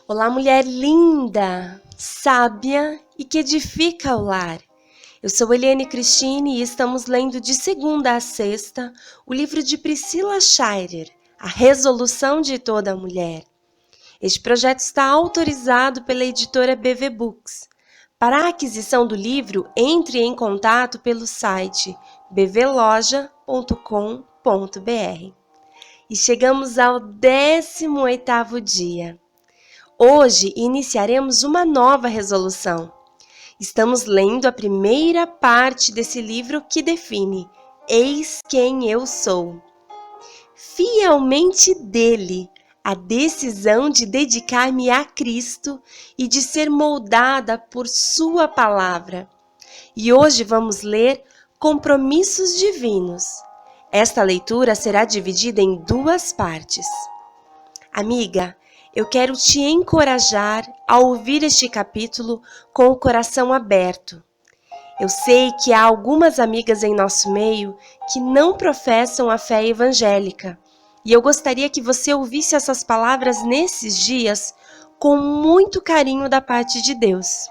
Olá, mulher linda, sábia e que edifica o lar. Eu sou Eliane Cristine e estamos lendo de segunda a sexta o livro de Priscila Shirer, A Resolução de Toda Mulher. Este projeto está autorizado pela editora BV Books. Para a aquisição do livro, entre em contato pelo site bvloja.com.br. E chegamos ao 18º dia. Hoje iniciaremos uma nova resolução. Estamos lendo a primeira parte desse livro que define Eis quem eu sou. Fielmente dele, a decisão de dedicar-me a Cristo e de ser moldada por sua palavra. E hoje vamos ler Compromissos Divinos. Esta leitura será dividida em duas partes. Amiga, eu quero te encorajar a ouvir este capítulo com o coração aberto. Eu sei que há algumas amigas em nosso meio que não professam a fé evangélica, e eu gostaria que você ouvisse essas palavras nesses dias com muito carinho da parte de Deus.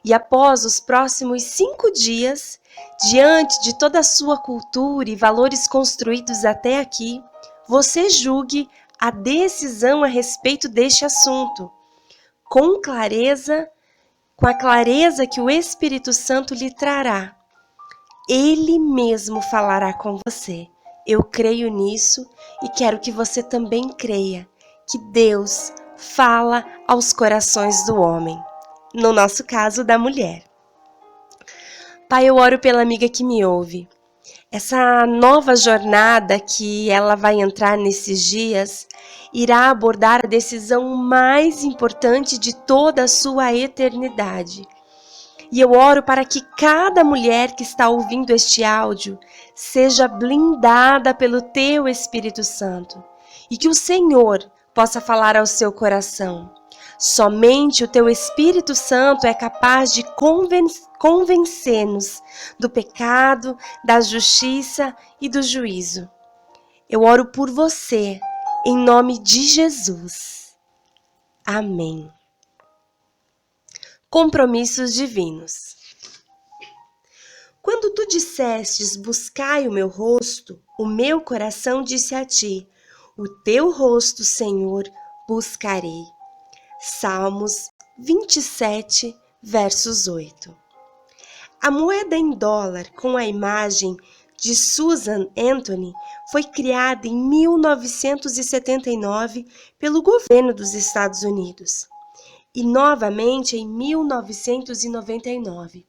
E após os próximos 5 dias, diante de toda a sua cultura e valores construídos até aqui, você julgue a decisão a respeito deste assunto, com a clareza que o Espírito Santo lhe trará. Ele mesmo falará com você. Eu creio nisso e quero que você também creia que Deus fala aos corações do homem, no nosso caso, da mulher. Pai, eu oro pela amiga que me ouve. Essa nova jornada que ela vai entrar nesses dias irá abordar a decisão mais importante de toda a sua eternidade. E eu oro para que cada mulher que está ouvindo este áudio seja blindada pelo Teu Espírito Santo e que o Senhor possa falar ao seu coração. Somente o Teu Espírito Santo é capaz de convencer-nos do pecado, da justiça e do juízo. Eu oro por você, em nome de Jesus. Amém. Compromissos divinos. Quando tu dissestes, buscai o meu rosto, o meu coração disse a ti, o teu rosto, Senhor, buscarei. Salmos 27, versos 8. A moeda em dólar com a imagem de Susan Anthony foi criada em 1979 pelo governo dos Estados Unidos e novamente em 1999.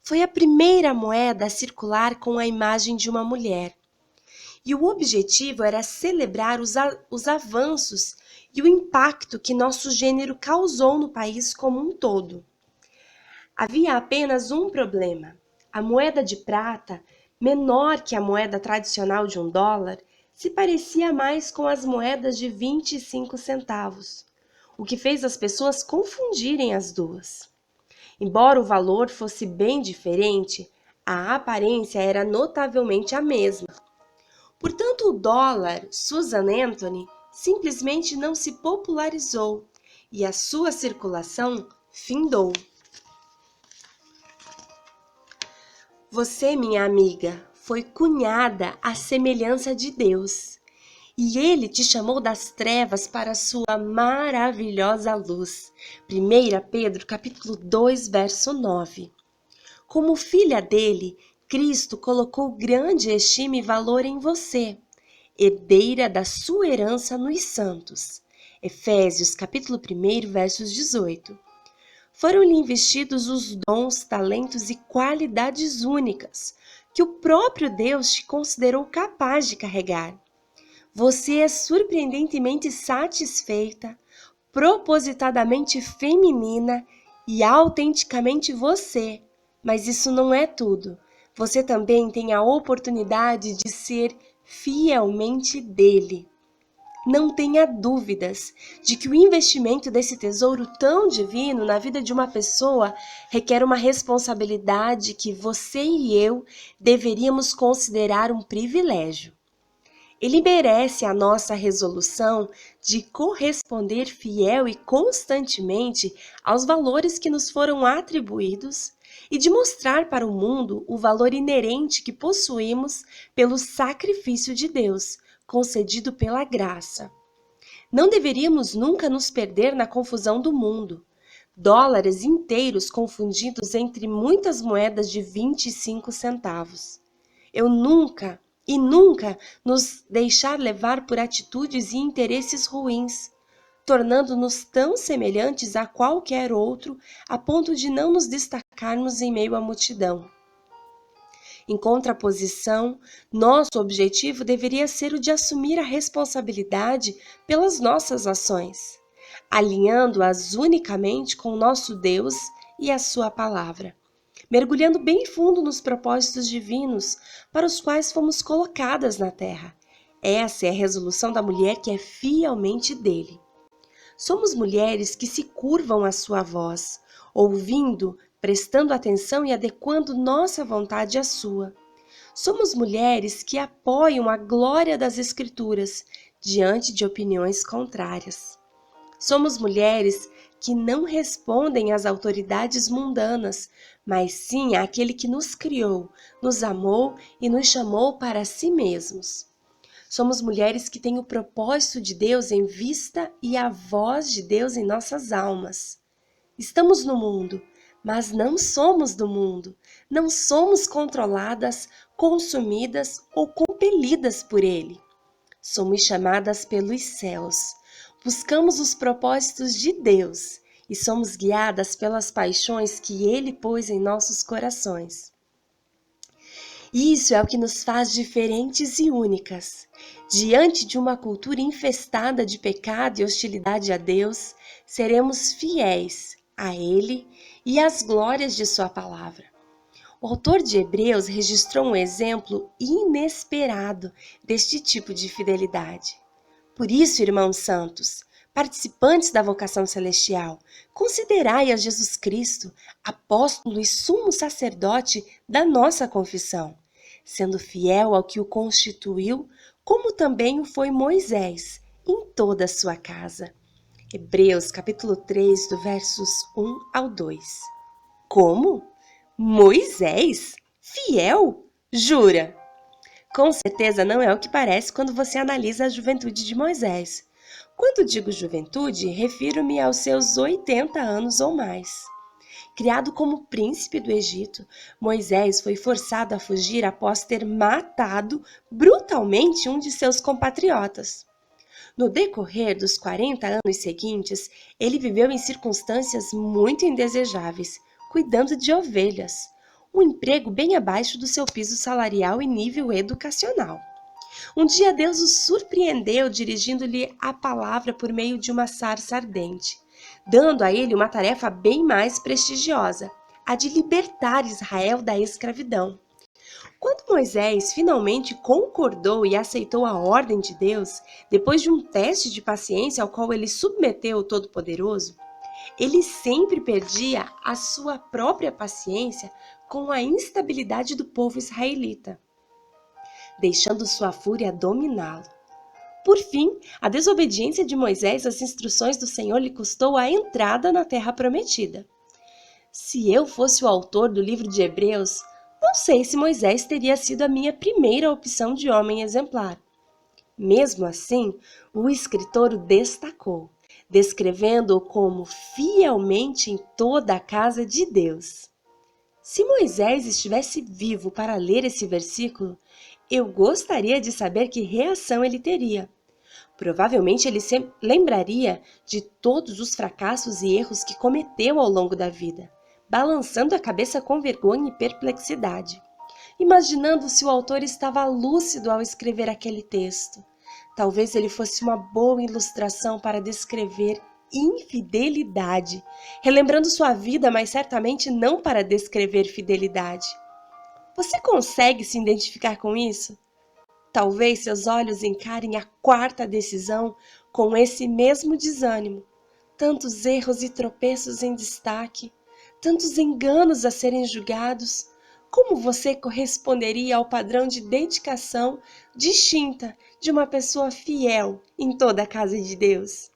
Foi a primeira moeda a circular com a imagem de uma mulher. E o objetivo era celebrar os avanços e o impacto que nosso gênero causou no país como um todo. Havia apenas um problema. A moeda de prata, menor que a moeda tradicional de $1, se parecia mais com as moedas de 25 centavos, o que fez as pessoas confundirem as duas. Embora o valor fosse bem diferente, a aparência era notavelmente a mesma. Portanto, o dólar Susan Anthony simplesmente não se popularizou e a sua circulação findou. Você, minha amiga, foi cunhada à semelhança de Deus, e Ele te chamou das trevas para a sua maravilhosa luz. 1 Pedro, capítulo 2, verso 9. Como filha dele, Cristo colocou grande estima e valor em você, herdeira da sua herança nos santos. Efésios, capítulo 1, versos 18. Foram-lhe investidos os dons, talentos e qualidades únicas que o próprio Deus te considerou capaz de carregar. Você é surpreendentemente satisfeita, propositadamente feminina e autenticamente você. Mas isso não é tudo. Você também tem a oportunidade de ser fielmente dele. Não tenha dúvidas de que o investimento desse tesouro tão divino na vida de uma pessoa requer uma responsabilidade que você e eu deveríamos considerar um privilégio. Ele merece a nossa resolução de corresponder fiel e constantemente aos valores que nos foram atribuídos e de mostrar para o mundo o valor inerente que possuímos pelo sacrifício de Deus, concedido pela graça. Não deveríamos nunca nos perder na confusão do mundo. Dólares inteiros confundidos entre muitas moedas de 25 centavos. Eu nunca nos deixar levar por atitudes e interesses ruins, tornando-nos tão semelhantes a qualquer outro a ponto de não nos destacarmos em meio à multidão. Em contraposição, nosso objetivo deveria ser o de assumir a responsabilidade pelas nossas ações, alinhando-as unicamente com nosso Deus e a sua palavra, mergulhando bem fundo nos propósitos divinos para os quais fomos colocadas na terra. Essa é a resolução da mulher que é fielmente dele. Somos mulheres que se curvam à sua voz, ouvindo, prestando atenção e adequando nossa vontade à sua. Somos mulheres que apoiam a glória das Escrituras diante de opiniões contrárias. Somos mulheres que não respondem às autoridades mundanas, mas sim àquele que nos criou, nos amou e nos chamou para si mesmos. Somos mulheres que têm o propósito de Deus em vista e a voz de Deus em nossas almas. Estamos no mundo, mas não somos do mundo. Não somos controladas, consumidas ou compelidas por ele. Somos chamadas pelos céus. Buscamos os propósitos de Deus e somos guiadas pelas paixões que ele pôs em nossos corações. Isso é o que nos faz diferentes e únicas. Diante de uma cultura infestada de pecado e hostilidade a Deus, seremos fiéis a Ele e às glórias de sua palavra. O autor de Hebreus registrou um exemplo inesperado deste tipo de fidelidade. Por isso, irmãos santos, participantes da vocação celestial, considerai a Jesus Cristo, apóstolo e sumo sacerdote da nossa confissão, sendo fiel ao que o constituiu, como também o foi Moisés, em toda a sua casa. Hebreus capítulo 3, do versos 1 ao 2. Como? Moisés? Fiel? Jura? Com certeza não é o que parece quando você analisa a juventude de Moisés. Quando digo juventude, refiro-me aos seus 80 anos ou mais. Criado como príncipe do Egito, Moisés foi forçado a fugir após ter matado brutalmente um de seus compatriotas. No decorrer dos 40 anos seguintes, ele viveu em circunstâncias muito indesejáveis, cuidando de ovelhas, um emprego bem abaixo do seu piso salarial e nível educacional. Um dia Deus o surpreendeu dirigindo-lhe a palavra por meio de uma sarça ardente, dando a ele uma tarefa bem mais prestigiosa, a de libertar Israel da escravidão. Quando Moisés finalmente concordou e aceitou a ordem de Deus, depois de um teste de paciência ao qual ele submeteu o Todo-Poderoso, ele sempre perdia a sua própria paciência com a instabilidade do povo israelita, deixando sua fúria dominá-lo. Por fim, a desobediência de Moisés às instruções do Senhor lhe custou a entrada na terra prometida. Se eu fosse o autor do livro de Hebreus, não sei se Moisés teria sido a minha primeira opção de homem exemplar. Mesmo assim, o escritor o destacou, descrevendo-o como fielmente em toda a casa de Deus. Se Moisés estivesse vivo para ler esse versículo, eu gostaria de saber que reação ele teria. Provavelmente ele se lembraria de todos os fracassos e erros que cometeu ao longo da vida, balançando a cabeça com vergonha e perplexidade, imaginando se o autor estava lúcido ao escrever aquele texto. Talvez ele fosse uma boa ilustração para descrever infidelidade, relembrando sua vida, mas certamente não para descrever fidelidade. Você consegue se identificar com isso? Talvez seus olhos encarem a quarta decisão com esse mesmo desânimo. Tantos erros e tropeços em destaque, tantos enganos a serem julgados, como você corresponderia ao padrão de dedicação distinta de uma pessoa fiel em toda a casa de Deus?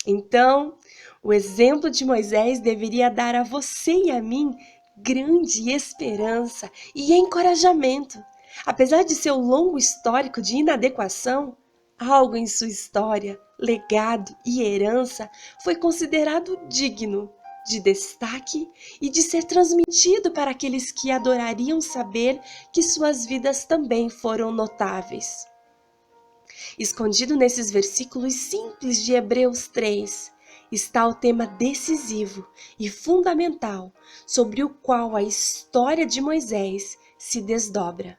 Então, o exemplo de Moisés deveria dar a você e a mim grande esperança e encorajamento. Apesar de seu longo histórico de inadequação, algo em sua história, legado e herança foi considerado digno de destaque e de ser transmitido para aqueles que adorariam saber que suas vidas também foram notáveis. Escondido nesses versículos simples de Hebreus 3, está o tema decisivo e fundamental sobre o qual a história de Moisés se desdobra.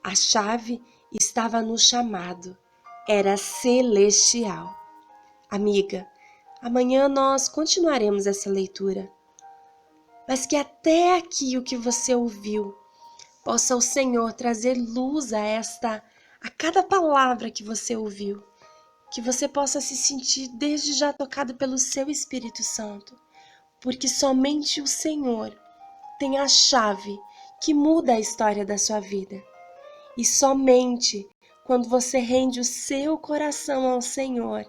A chave estava no chamado, era celestial. Amiga, amanhã nós continuaremos essa leitura, mas que até aqui o que você ouviu possa o Senhor trazer luz a cada palavra que você ouviu, que você possa se sentir desde já tocado pelo seu Espírito Santo, porque somente o Senhor tem a chave que muda a história da sua vida. E somente quando você rende o seu coração ao Senhor,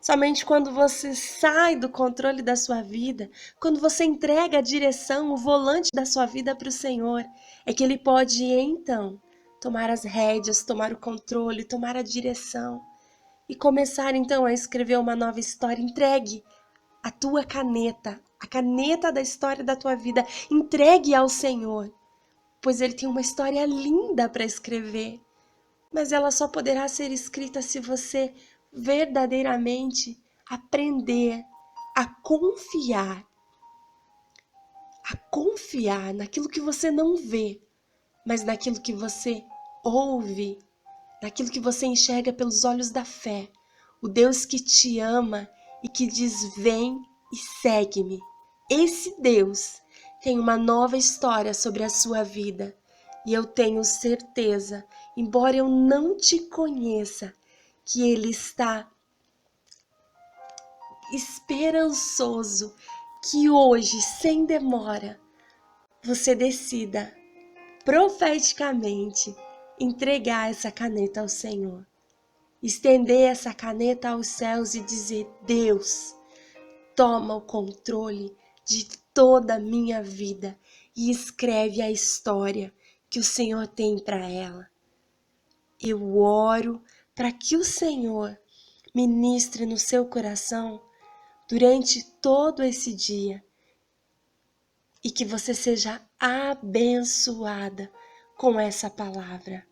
somente quando você sai do controle da sua vida, quando você entrega a direção, o volante da sua vida para o Senhor, é que Ele pode então tomar as rédeas, tomar o controle, tomar a direção e começar então a escrever uma nova história. Entregue a tua caneta, a caneta da história da tua vida, entregue ao Senhor, pois Ele tem uma história linda para escrever, mas ela só poderá ser escrita se você verdadeiramente aprender a confiar naquilo que você não vê, mas naquilo que você ouve, naquilo que você enxerga pelos olhos da fé, o Deus que te ama e que diz: vem e segue-me. Esse Deus tem uma nova história sobre a sua vida e eu tenho certeza, embora eu não te conheça, que Ele está esperançoso que hoje, sem demora, você decida profeticamente entregar essa caneta ao Senhor. Estender essa caneta aos céus e dizer: Deus, toma o controle de toda a minha vida e escreve a história que o Senhor tem para ela. Eu oro para que o Senhor ministre no seu coração durante todo esse dia e que você seja abençoada com essa palavra.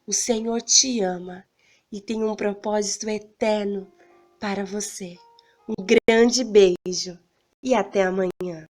O Senhor te ama e tem um propósito eterno para você. Um grande beijo e até amanhã.